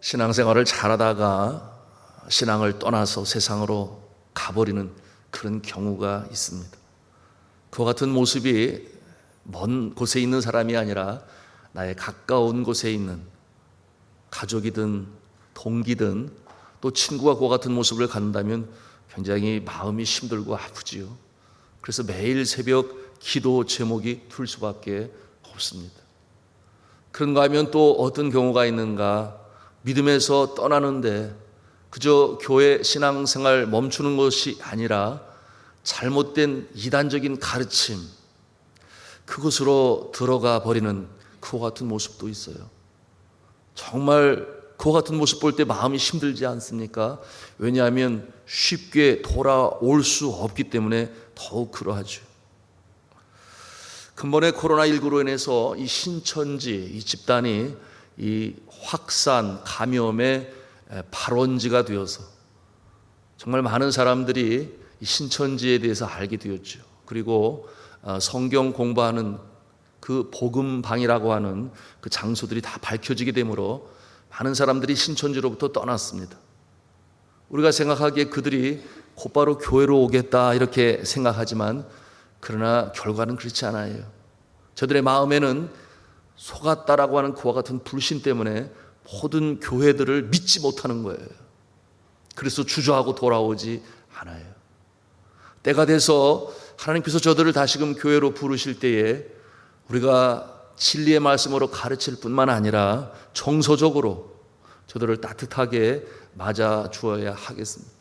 신앙생활을 잘하다가 신앙을 떠나서 세상으로 가버리는 그런 경우가 있습니다. 그와 같은 모습이 먼 곳에 있는 사람이 아니라 나의 가까운 곳에 있는 가족이든 동기든 또 친구가 그와 같은 모습을 갖는다면 굉장히 마음이 힘들고 아프지요. 그래서 매일 새벽 기도 제목이 둘 수밖에 없습니다. 그런가 하면 또 어떤 경우가 있는가, 믿음에서 떠나는데 그저 교회 신앙생활 멈추는 것이 아니라 잘못된 이단적인 가르침, 그것으로 들어가 버리는 그와 같은 모습도 있어요. 정말 그와 같은 모습 볼 때 마음이 힘들지 않습니까? 왜냐하면 쉽게 돌아올 수 없기 때문에 더욱 그러하죠. 근본에 코로나19로 인해서 이 신천지, 이 집단이 이 확산, 감염의 발원지가 되어서 정말 많은 사람들이 이 신천지에 대해서 알게 되었죠. 그리고 성경 공부하는 그 복음방이라고 하는 그 장소들이 다 밝혀지게 되므로 많은 사람들이 신천지로부터 떠났습니다. 우리가 생각하기에 그들이 곧바로 교회로 오겠다 이렇게 생각하지만 그러나 결과는 그렇지 않아요. 저들의 마음에는 속았다라고 하는 그와 같은 불신 때문에 모든 교회들을 믿지 못하는 거예요. 그래서 주저하고 돌아오지 않아요. 때가 돼서 하나님께서 저들을 다시금 교회로 부르실 때에 우리가 진리의 말씀으로 가르칠 뿐만 아니라 정서적으로 저들을 따뜻하게 맞아 주어야 하겠습니다.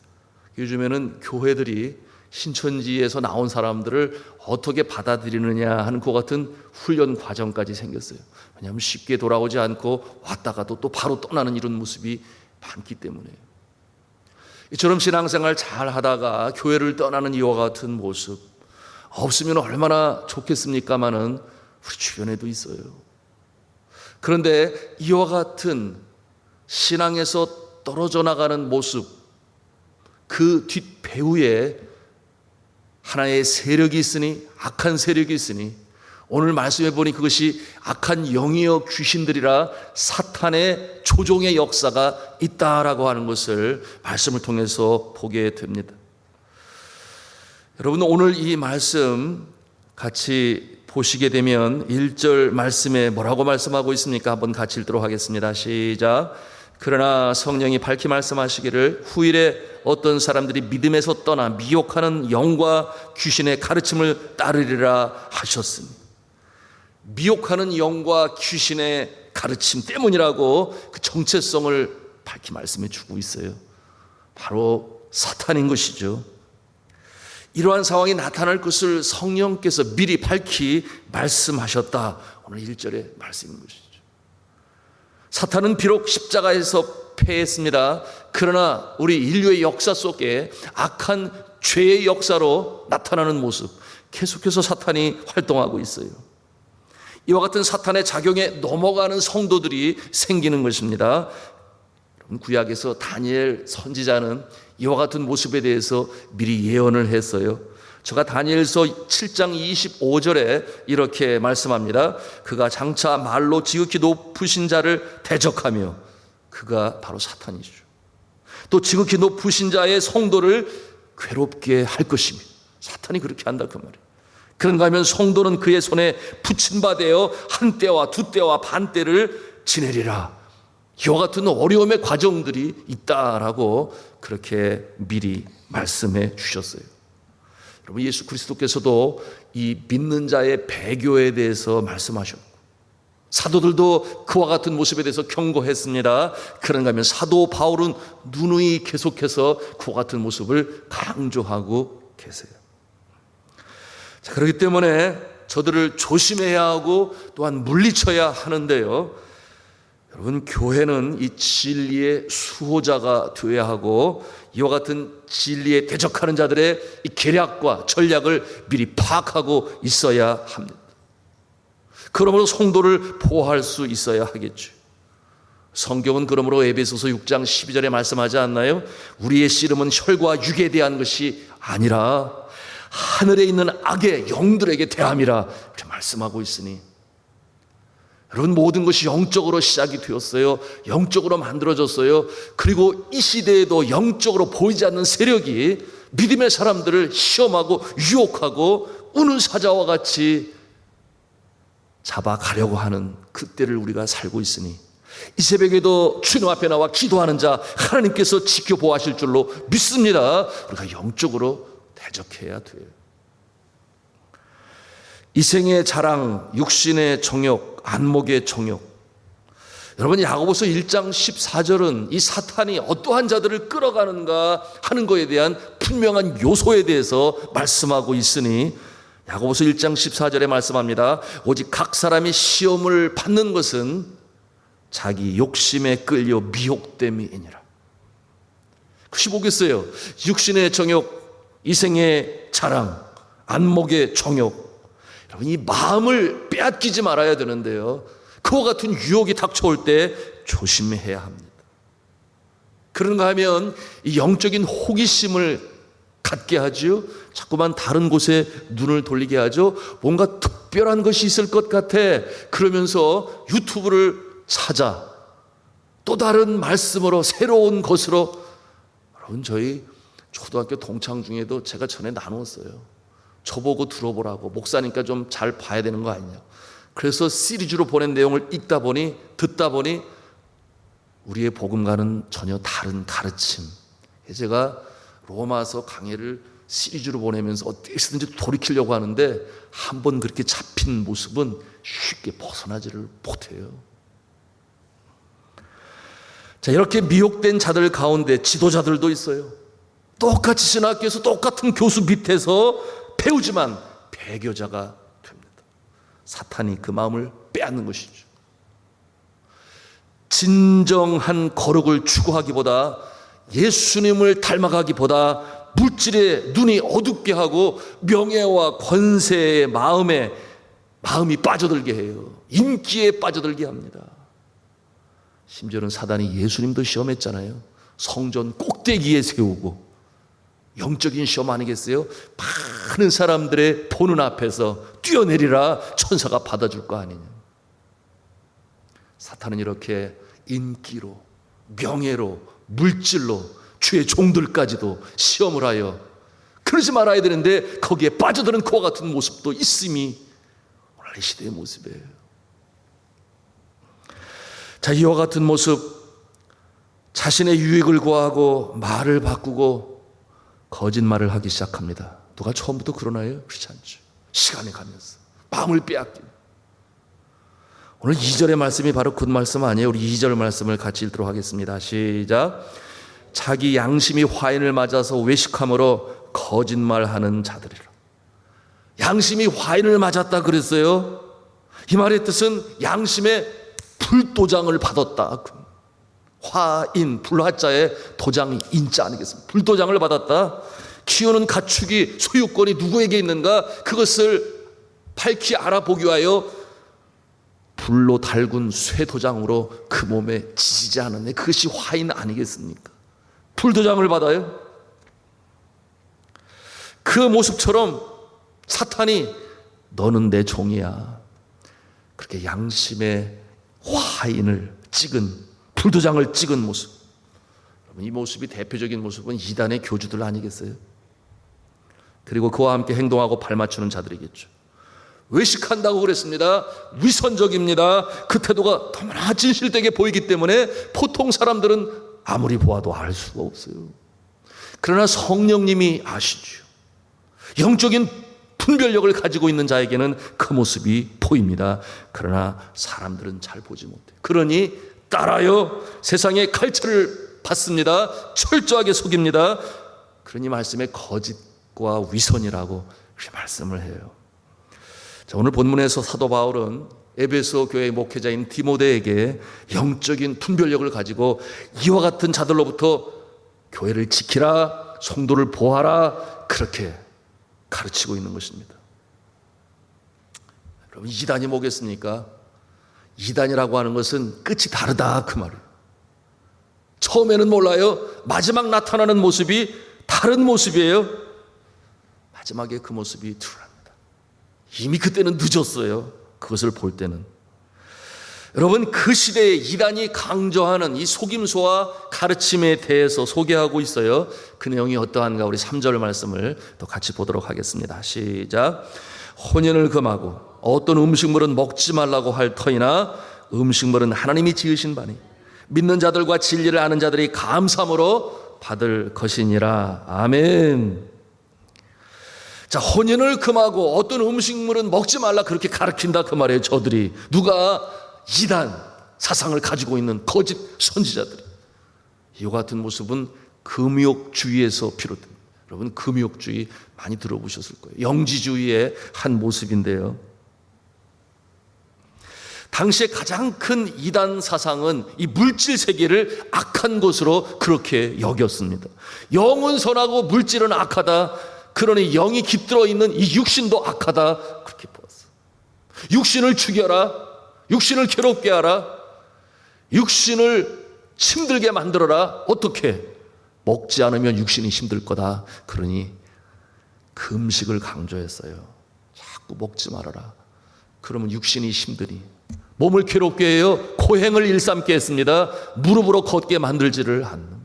요즘에는 교회들이 신천지에서 나온 사람들을 어떻게 받아들이느냐 하는 것 같은 훈련 과정까지 생겼어요. 왜냐하면 쉽게 돌아오지 않고 왔다가도 또 바로 떠나는 이런 모습이 많기 때문에요. 이처럼 신앙생활 잘 하다가 교회를 떠나는 이와 같은 모습 없으면 얼마나 좋겠습니까마는 우리 주변에도 있어요. 그런데 이와 같은 신앙에서 떨어져 나가는 모습, 그 뒷배후에 하나의 세력이 있으니, 악한 세력이 있으니, 오늘 말씀해 보니 그것이 악한 영이여 귀신들이라 사탄의 조종의 역사가 있다라고 하는 것을 말씀을 통해서 보게 됩니다. 여러분, 오늘 이 말씀 같이 보시게 되면 1절 말씀에 뭐라고 말씀하고 있습니까? 한번 같이 읽도록 하겠습니다. 시작. 그러나 성령이 밝히 말씀하시기를 후일에 어떤 사람들이 믿음에서 떠나 미혹하는 영과 귀신의 가르침을 따르리라 하셨으니, 미혹하는 영과 귀신의 가르침 때문이라고 그 정체성을 밝히 말씀해 주고 있어요. 바로 사탄인 것이죠. 이러한 상황이 나타날 것을 성령께서 미리 밝히 말씀하셨다. 오늘 1절의 말씀인 것이죠. 사탄은 비록 십자가에서 패했습니다. 그러나 우리 인류의 역사 속에 악한 죄의 역사로 나타나는 모습, 계속해서 사탄이 활동하고 있어요. 이와 같은 사탄의 작용에 넘어가는 성도들이 생기는 것입니다. 구약에서 다니엘 선지자는 이와 같은 모습에 대해서 미리 예언을 했어요. 제가 다니엘서 7장 25절에 이렇게 말씀합니다. 그가 장차 말로 지극히 높으신 자를 대적하며, 그가 바로 사탄이죠. 또 지극히 높으신 자의 성도를 괴롭게 할 것이며, 사탄이 그렇게 한다 그 말이에요. 그런가 하면 성도는 그의 손에 붙임 바 되어 한 때와 두 때와 반 때를 지내리라. 이와 같은 어려움의 과정들이 있다라고 그렇게 미리 말씀해 주셨어요. 여러분, 예수 그리스도께서도 이 믿는 자의 배교에 대해서 말씀하셨고, 사도들도 그와 같은 모습에 대해서 경고했습니다. 그런가 하면 사도 바울은 누누이 계속해서 그와 같은 모습을 강조하고 계세요. 자, 그렇기 때문에 저들을 조심해야 하고 또한 물리쳐야 하는데요, 여러분, 교회는 이 진리의 수호자가 되어야 하고 이와 같은 진리에 대적하는 자들의 이 계략과 전략을 미리 파악하고 있어야 합니다. 그러므로 성도를 보호할 수 있어야 하겠죠. 성경은 그러므로 에베소서 6장 12절에 말씀하지 않나요? 우리의 씨름은 혈과 육에 대한 것이 아니라 하늘에 있는 악의 영들에게 대함이라 이렇게 말씀하고 있으니, 여러분, 모든 것이 영적으로 시작이 되었어요. 영적으로 만들어졌어요. 그리고 이 시대에도 영적으로 보이지 않는 세력이 믿음의 사람들을 시험하고 유혹하고 우는 사자와 같이 잡아가려고 하는 그때를 우리가 살고 있으니 이 새벽에도 주님 앞에 나와 기도하는 자 하나님께서 지켜보아하실 줄로 믿습니다. 우리가 영적으로 대적해야 돼요. 이생의 자랑, 육신의 정욕, 안목의 정욕. 여러분, 야고보서 1장 14절은 이 사탄이 어떠한 자들을 끌어가는가 하는 것에 대한 분명한 요소에 대해서 말씀하고 있으니 야고보서 1장 14절에 말씀합니다. 오직 각 사람이 시험을 받는 것은 자기 욕심에 끌려 미혹됨이니라. 그것이 뭐겠어요? 육신의 정욕, 이생의 자랑, 안목의 정욕. 여러분, 이 마음을 빼앗기지 말아야 되는데요, 그와 같은 유혹이 닥쳐올 때 조심해야 합니다. 그런가 하면 이 영적인 호기심을 갖게 하죠. 자꾸만 다른 곳에 눈을 돌리게 하죠. 뭔가 특별한 것이 있을 것 같아. 그러면서 유튜브를 찾아 또 다른 말씀으로 새로운 것으로. 여러분, 저희 초등학교 동창 중에도 제가 전에 나눴어요. 저보고 들어보라고, 목사니까 좀 잘 봐야 되는 거 아니냐. 그래서 시리즈로 보낸 내용을 읽다 보니, 듣다 보니 우리의 복음과는 전혀 다른 가르침. 제가 로마서 강해를 시리즈로 보내면서 어떻게든지 돌이키려고 하는데 한번 그렇게 잡힌 모습은 쉽게 벗어나지를 못해요. 자, 이렇게 미혹된 자들 가운데 지도자들도 있어요. 똑같이 신학교에서 똑같은 교수 밑에서 배우지만 배교자가 됩니다. 사탄이 그 마음을 빼앗는 것이죠. 진정한 거룩을 추구하기보다, 예수님을 닮아가기보다 물질에 눈이 어둡게 하고 명예와 권세의 마음이 빠져들게 해요. 인기에 빠져들게 합니다. 심지어는 사단이 예수님도 시험했잖아요. 성전 꼭대기에 세우고. 영적인 시험 아니겠어요? 많은 사람들의 보는 앞에서 뛰어내리라, 천사가 받아줄 거 아니냐. 사탄은 이렇게 인기로, 명예로, 물질로 주의 종들까지도 시험을 하여, 그러지 말아야 되는데 거기에 빠져드는 그와 같은 모습도 있음이 오늘 이 시대의 모습이에요. 자, 이와 같은 모습, 자신의 유익을 구하고 말을 바꾸고 거짓말을 하기 시작합니다. 누가 처음부터 그러나요? 그렇지 않죠. 시간이 가면서 마음을 빼앗기는. 오늘 2절의 말씀이 바로 그 말씀 아니에요? 우리 2절 말씀을 같이 읽도록 하겠습니다. 시작. 자기 양심이 화인을 맞아서 외식함으로 거짓말하는 자들이라. 양심이 화인을 맞았다 그랬어요. 이 말의 뜻은 양심의 불도장을 받았다. 화인, 불화자의 도장이 인자 아니겠습니까? 불도장을 받았다. 키우는 가축이, 소유권이 누구에게 있는가, 그것을 밝히 알아보기 위하여 불로 달군 쇠도장으로 그 몸에 지지지 않았네. 그것이 화인 아니겠습니까? 불도장을 받아요. 그 모습처럼 사탄이 너는 내 종이야, 그렇게 양심의 화인을 찍은, 불도장을 찍은 모습. 이 모습이 대표적인 모습은 이단의 교주들 아니겠어요? 그리고 그와 함께 행동하고 발맞추는 자들이겠죠. 외식한다고 그랬습니다. 위선적입니다. 그 태도가 너무나 진실되게 보이기 때문에 보통 사람들은 아무리 보아도 알 수가 없어요. 그러나 성령님이 아시죠. 영적인 분별력을 가지고 있는 자에게는 그 모습이 보입니다. 그러나 사람들은 잘 보지 못해요. 그러니 따라요, 세상의 갈채를 받습니다. 철저하게 속입니다. 그러니 말씀에 거짓과 위선이라고 그렇게 말씀을 해요. 자, 오늘 본문에서 사도 바울은 에베소 교회의 목회자인 디모데에게 영적인 분별력을 가지고 이와 같은 자들로부터 교회를 지키라, 성도를 보호하라, 그렇게 가르치고 있는 것입니다. 여러분, 이단이 뭐겠습니까? 이단이라고 하는 것은 끝이 다르다, 그 말이에요. 처음에는 몰라요. 마지막 나타나는 모습이 다른 모습이에요. 마지막에 그 모습이 드러납니다. 이미 그때는 늦었어요. 그것을 볼 때는. 여러분, 그 시대에 이단이 강조하는 이 속임수와 가르침에 대해서 소개하고 있어요. 그 내용이 어떠한가 우리 3절 말씀을 또 같이 보도록 하겠습니다. 시작. 혼인을 금하고 어떤 음식물은 먹지 말라고 할 터이나 음식물은 하나님이 지으신 바니 믿는 자들과 진리를 아는 자들이 감사함으로 받을 것이니라. 아멘. 자, 혼인을 금하고 어떤 음식물은 먹지 말라 그렇게 가르친다 그 말이에요. 저들이 누가 이단 사상을 가지고 있는 거짓 선지자들이. 이와 같은 모습은 금욕주의에서 비롯됩니다. 여러분, 금욕주의 많이 들어보셨을 거예요. 영지주의의 한 모습인데요. 당시에 가장 큰 이단 사상은 이 물질 세계를 악한 것으로 그렇게 여겼습니다. 영은 선하고 물질은 악하다. 그러니 영이 깃들어 있는 이 육신도 악하다. 그렇게 보았어. 육신을 죽여라. 육신을 괴롭게 하라. 육신을 힘들게 만들어라. 어떻게? 먹지 않으면 육신이 힘들 거다. 그러니 금식을 강조했어요. 자꾸 먹지 말아라. 그러면 육신이 힘드니 몸을 괴롭게 해요. 고행을 일삼게 했습니다. 무릎으로 걷게 만들지를 않는.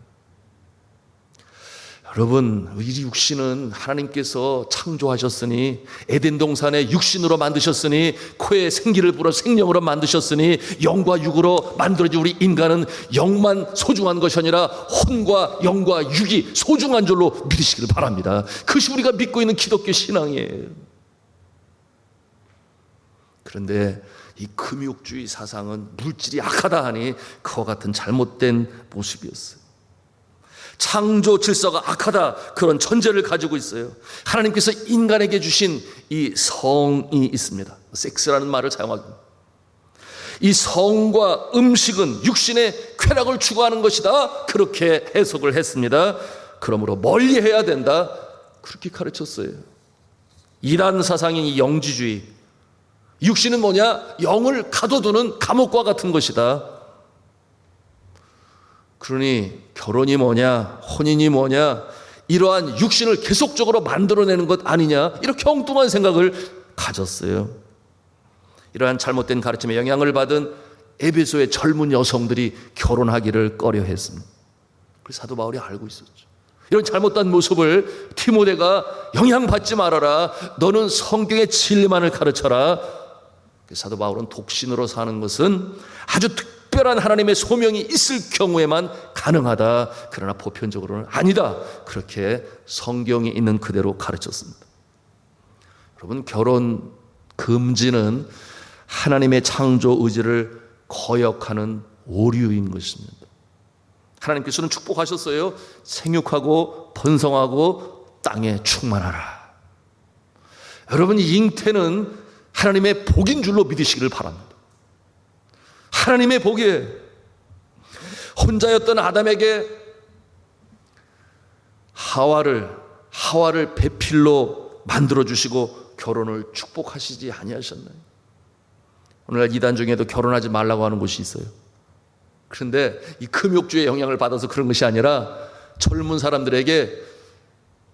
여러분, 이 육신은 하나님께서 창조하셨으니 에덴 동산에 육신으로 만드셨으니 코에 생기를 불어 생명으로 만드셨으니 영과 육으로 만들어진 우리 인간은 영만 소중한 것이 아니라 혼과 영과 육이 소중한 줄로 믿으시길 바랍니다. 그것이 우리가 믿고 있는 기독교 신앙이에요. 그런데 이 금욕주의 사상은 물질이 악하다 하니 그와 같은 잘못된 모습이었어요. 창조 질서가 악하다, 그런 전제를 가지고 있어요. 하나님께서 인간에게 주신 이 성이 있습니다. 섹스라는 말을 사용합니다. 이 성과 음식은 육신의 쾌락을 추구하는 것이다, 그렇게 해석을 했습니다. 그러므로 멀리해야 된다, 그렇게 가르쳤어요. 이단 사상인 이 영지주의, 육신은 뭐냐? 영을 가둬두는 감옥과 같은 것이다. 그러니 결혼이 뭐냐, 혼인이 뭐냐, 이러한 육신을 계속적으로 만들어내는 것 아니냐, 이렇게 엉뚱한 생각을 가졌어요. 이러한 잘못된 가르침에 영향을 받은 에베소의 젊은 여성들이 결혼하기를 꺼려했습니다. 그래서 사도 바울이 알고 있었죠. 이런 잘못된 모습을 디모데가 영향받지 말아라. 너는 성경의 진리만을 가르쳐라. 사도 바울은 독신으로 사는 것은 아주 특별한 하나님의 소명이 있을 경우에만 가능하다. 그러나 보편적으로는 아니다. 그렇게 성경이 있는 그대로 가르쳤습니다. 여러분, 결혼 금지는 하나님의 창조 의지를 거역하는 오류인 것입니다. 하나님께서는 축복하셨어요. 생육하고 번성하고 땅에 충만하라. 여러분, 이 잉태는 하나님의 복인 줄로 믿으시기를 바랍니다. 하나님의 복이에요. 혼자였던 아담에게 하와를 배필로 만들어주시고 결혼을 축복하시지 아니하셨나요? 오늘날 이단 중에도 결혼하지 말라고 하는 곳이 있어요. 그런데 이 금욕주의 영향을 받아서 그런 것이 아니라 젊은 사람들에게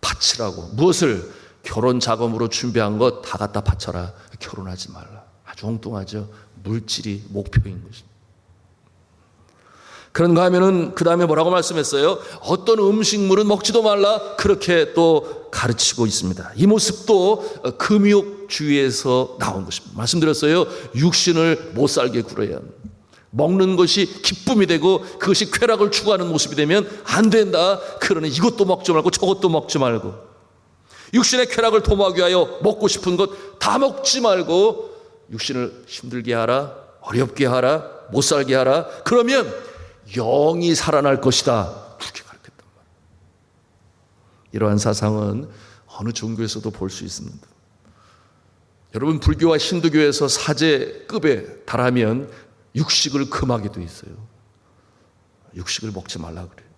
바치라고, 무엇을? 결혼 자금으로 준비한 것 다 갖다 바쳐라. 결혼하지 말라. 아주 엉뚱하죠. 물질이 목표인 것입니다. 그런가 하면은 그 다음에 뭐라고 말씀했어요? 어떤 음식물은 먹지도 말라, 그렇게 또 가르치고 있습니다. 이 모습도 금욕주의에서 나온 것입니다. 말씀드렸어요. 육신을 못 살게 굴어야 합니다. 먹는 것이 기쁨이 되고 그것이 쾌락을 추구하는 모습이 되면 안 된다. 그러니 이것도 먹지 말고 저것도 먹지 말고, 육신의 쾌락을 도모하기 위하여 먹고 싶은 것 다 먹지 말고 육신을 힘들게 하라, 어렵게 하라, 못 살게 하라. 그러면 영이 살아날 것이다. 그렇게 가르쳤단 말이에요. 이러한 사상은 어느 종교에서도 볼 수 있습니다. 여러분, 불교와 힌두교에서 사제급에 달하면 육식을 금하게 돼 있어요. 육식을 먹지 말라 그래요.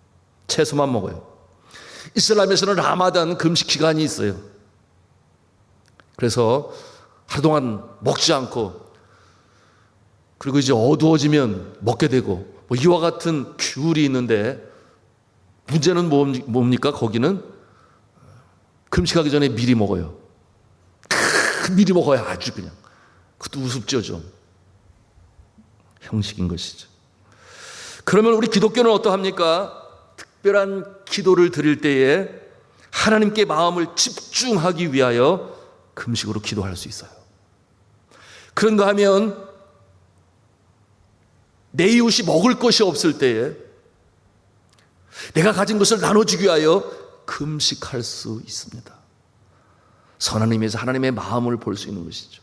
채소만 먹어요. 이슬람에서는 라마단 금식 기간이 있어요. 그래서 하루 동안 먹지 않고, 그리고 이제 어두워지면 먹게 되고, 뭐 이와 같은 규율이 있는데, 문제는 뭡니까? 거기는 금식하기 전에 미리 먹어요. 미리 먹어야 아주 그냥. 그것도 우습죠 좀. 형식인 것이죠. 그러면 우리 기독교는 어떠합니까? 특별한 기도를 드릴 때에 하나님께 마음을 집중하기 위하여 금식으로 기도할 수 있어요. 그런가 하면 내 이웃이 먹을 것이 없을 때에 내가 가진 것을 나눠주기 위하여 금식할 수 있습니다. 선한 의미에서 하나님의 마음을 볼 수 있는 것이죠.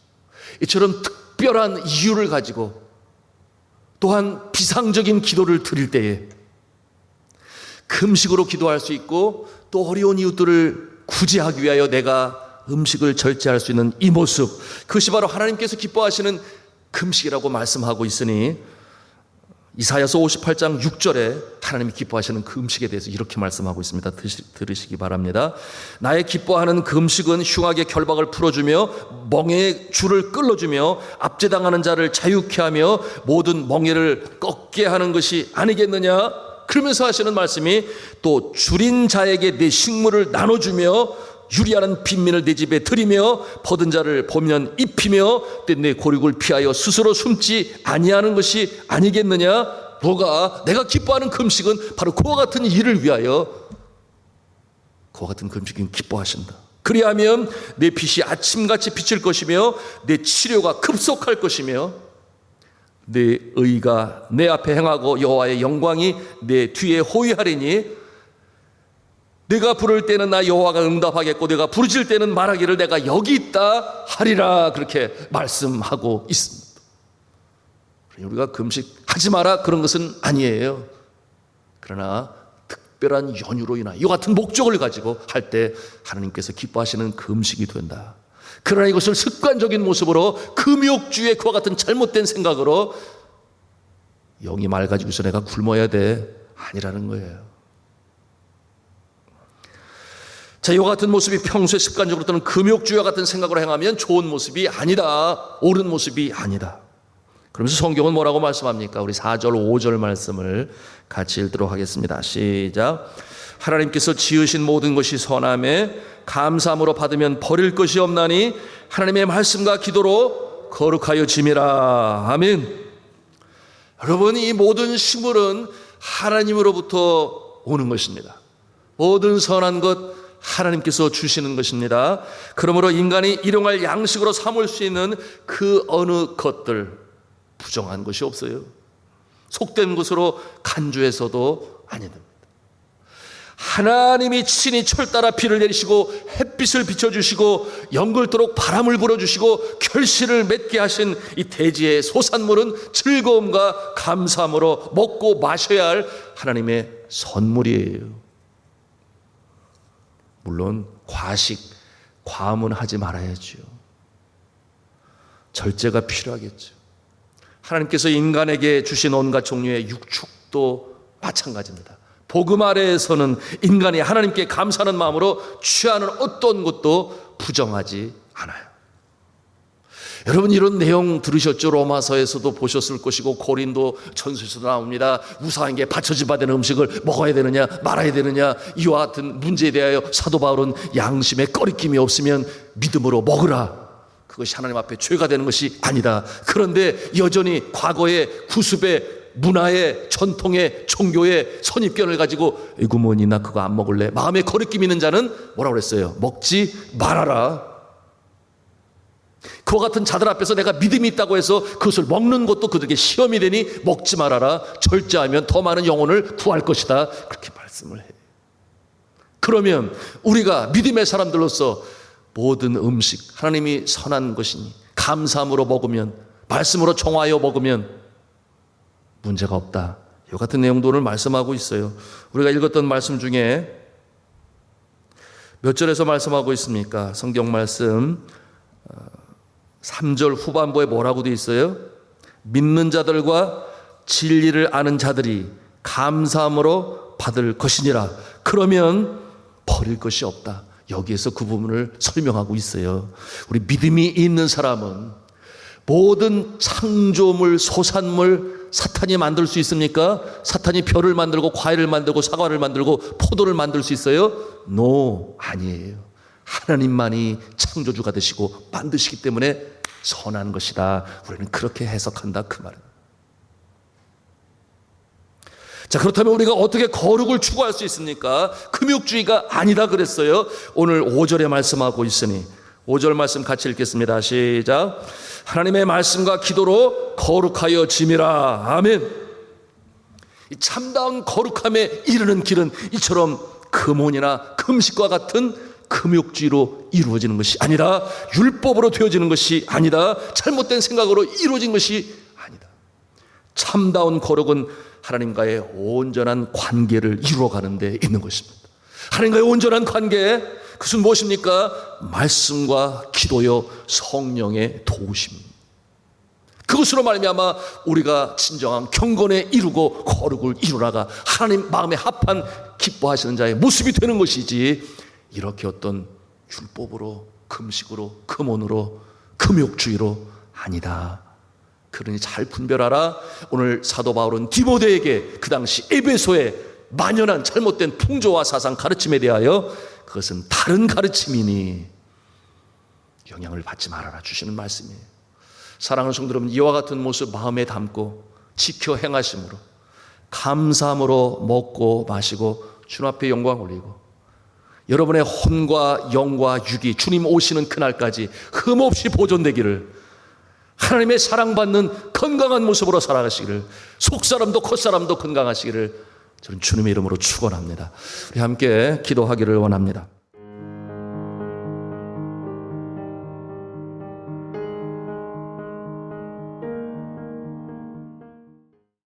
이처럼 특별한 이유를 가지고 또한 비상적인 기도를 드릴 때에 금식으로 기도할 수 있고 또 어려운 이웃들을 구제하기 위하여 내가 음식을 절제할 수 있는 이 모습, 그것이 바로 하나님께서 기뻐하시는 금식이라고 말씀하고 있으니 이사야서 58장 6절에 하나님이 기뻐하시는 그 음식에 대해서 이렇게 말씀하고 있습니다. 들으시기 바랍니다. 나의 기뻐하는 그 음식은 흉악의 결박을 풀어주며 멍에의 줄을 끌어주며 압제당하는 자를 자유케 하며 모든 멍에를 꺾게 하는 것이 아니겠느냐. 그러면서 하시는 말씀이 또 줄인 자에게 내 식물을 나눠주며 유리하는 빈민을 내 집에 들이며 벗은 자를 보면 입히며 내 고륙을 피하여 스스로 숨지 아니하는 것이 아니겠느냐. 뭐가 내가 기뻐하는 금식은 바로 그와 같은 일을 위하여 그와 같은 금식은 기뻐하신다. 그리하면 내 빛이 아침같이 비칠 것이며 내 치료가 급속할 것이며 내 의가 내 앞에 행하고 여호와의 영광이 내 뒤에 호위하리니 내가 부를 때는 나 여호와가 응답하겠고 내가 부르실 때는 말하기를 내가 여기 있다 하리라. 그렇게 말씀하고 있습니다. 우리가 금식하지 마라 그런 것은 아니에요. 그러나 특별한 연유로 인하여 이와 같은 목적을 가지고 할 때 하나님께서 기뻐하시는 금식이 된다. 그러나 이것을 습관적인 모습으로 금욕주의 그와 같은 잘못된 생각으로 영이 맑아지고서 내가 굶어야 돼 아니라는 거예요. 자, 이와 같은 모습이 평소에 습관적으로 또는 금욕주의와 같은 생각으로 행하면 좋은 모습이 아니다. 옳은 모습이 아니다. 그러면서 성경은 뭐라고 말씀합니까? 우리 4절 5절 말씀을 같이 읽도록 하겠습니다. 시작. 하나님께서 지으신 모든 것이 선함에 감사함으로 받으면 버릴 것이 없나니 하나님의 말씀과 기도로 거룩하여 짐이라. 아멘. 여러분, 이 모든 식물은 하나님으로부터 오는 것입니다. 모든 선한 것 하나님께서 주시는 것입니다. 그러므로 인간이 일용할 양식으로 삼을 수 있는 그 어느 것들 부정한 것이 없어요. 속된 것으로 간주해서도 아니됩니다. 하나님이 친히 철 따라 비를 내리시고 햇빛을 비춰주시고 영글도록 바람을 불어주시고 결실을 맺게 하신 이 대지의 소산물은 즐거움과 감사함으로 먹고 마셔야 할 하나님의 선물이에요. 물론 과음은 하지 말아야죠. 절제가 필요하겠죠. 하나님께서 인간에게 주신 온갖 종류의 육축도 마찬가지입니다. 복음 아래에서는 인간이 하나님께 감사하는 마음으로 취하는 어떤 것도 부정하지 않아요. 여러분, 이런 내용 들으셨죠? 로마서에서도 보셨을 것이고 고린도 전서에서도 나옵니다. 우상한 게 바쳐지 받은 음식을 먹어야 되느냐 말아야 되느냐, 이와 같은 문제에 대하여 사도 바울은 양심에 꺼리낌이 없으면 믿음으로 먹으라. 그것이 하나님 앞에 죄가 되는 것이 아니다. 그런데 여전히 과거의 구습의 문화의 전통의 종교의 선입견을 가지고 에구머니 나 그거 안 먹을래, 마음에 거리낌 있는 자는 뭐라고 그랬어요? 먹지 말아라. 그와 같은 자들 앞에서 내가 믿음이 있다고 해서 그것을 먹는 것도 그들에게 시험이 되니 먹지 말아라. 절제하면 더 많은 영혼을 구할 것이다. 그렇게 말씀을 해요. 그러면 우리가 믿음의 사람들로서 모든 음식 하나님이 선한 것이니 감사함으로 먹으면, 말씀으로 정하여 먹으면 문제가 없다. 이 같은 내용도 오늘 말씀하고 있어요. 우리가 읽었던 말씀 중에 몇 절에서 말씀하고 있습니까? 성경 말씀 3절 후반부에 뭐라고 되어 있어요? 믿는 자들과 진리를 아는 자들이 감사함으로 받을 것이니라. 그러면 버릴 것이 없다. 여기에서 그 부분을 설명하고 있어요. 우리 믿음이 있는 사람은 모든 창조물, 소산물 사탄이 만들 수 있습니까? 사탄이 별을 만들고 과일을 만들고 사과를 만들고 포도를 만들 수 있어요? No, 아니에요. 하나님만이 창조주가 되시고 만드시기 때문에 선한 것이다. 우리는 그렇게 해석한다, 그 말은. 자, 그렇다면 우리가 어떻게 거룩을 추구할 수 있습니까? 금욕주의가 아니다 그랬어요. 오늘 5절에 말씀하고 있으니 5절 말씀 같이 읽겠습니다. 시작. 하나님의 말씀과 기도로 거룩하여 짐이라. 아멘. 이 참다운 거룩함에 이르는 길은 이처럼 금혼이나 금식과 같은 금욕주의로 이루어지는 것이 아니라, 율법으로 되어지는 것이 아니다, 잘못된 생각으로 이루어진 것이 아니다. 참다운 거룩은 하나님과의 온전한 관계를 이루어가는 데 있는 것입니다. 하나님과의 온전한 관계, 그것은 무엇입니까? 말씀과 기도요 성령의 도우심. 그것으로 말미암아 우리가 진정한 경건에 이루고 거룩을 이루라가 하나님 마음에 합한 기뻐하시는 자의 모습이 되는 것이지, 이렇게 어떤 율법으로, 금식으로, 금혼으로, 금욕주의로 아니다. 그러니 잘 분별하라. 오늘 사도 바울은 디모데에게 그 당시 에베소에 만연한 잘못된 풍조와 사상 가르침에 대하여 그것은 다른 가르침이니 영향을 받지 말아라 주시는 말씀이에요. 사랑하는 성도 여러분, 이와 같은 모습 마음에 담고 지켜 행하심으로 감사함으로 먹고 마시고 주님 앞에 영광 올리고, 여러분의 혼과 영과 육이 주님 오시는 그날까지 흠없이 보존되기를, 하나님의 사랑받는 건강한 모습으로 살아가시기를, 속사람도 겉사람도 건강하시기를 저는 주님의 이름으로 축원합니다. 우리 함께 기도하기를 원합니다.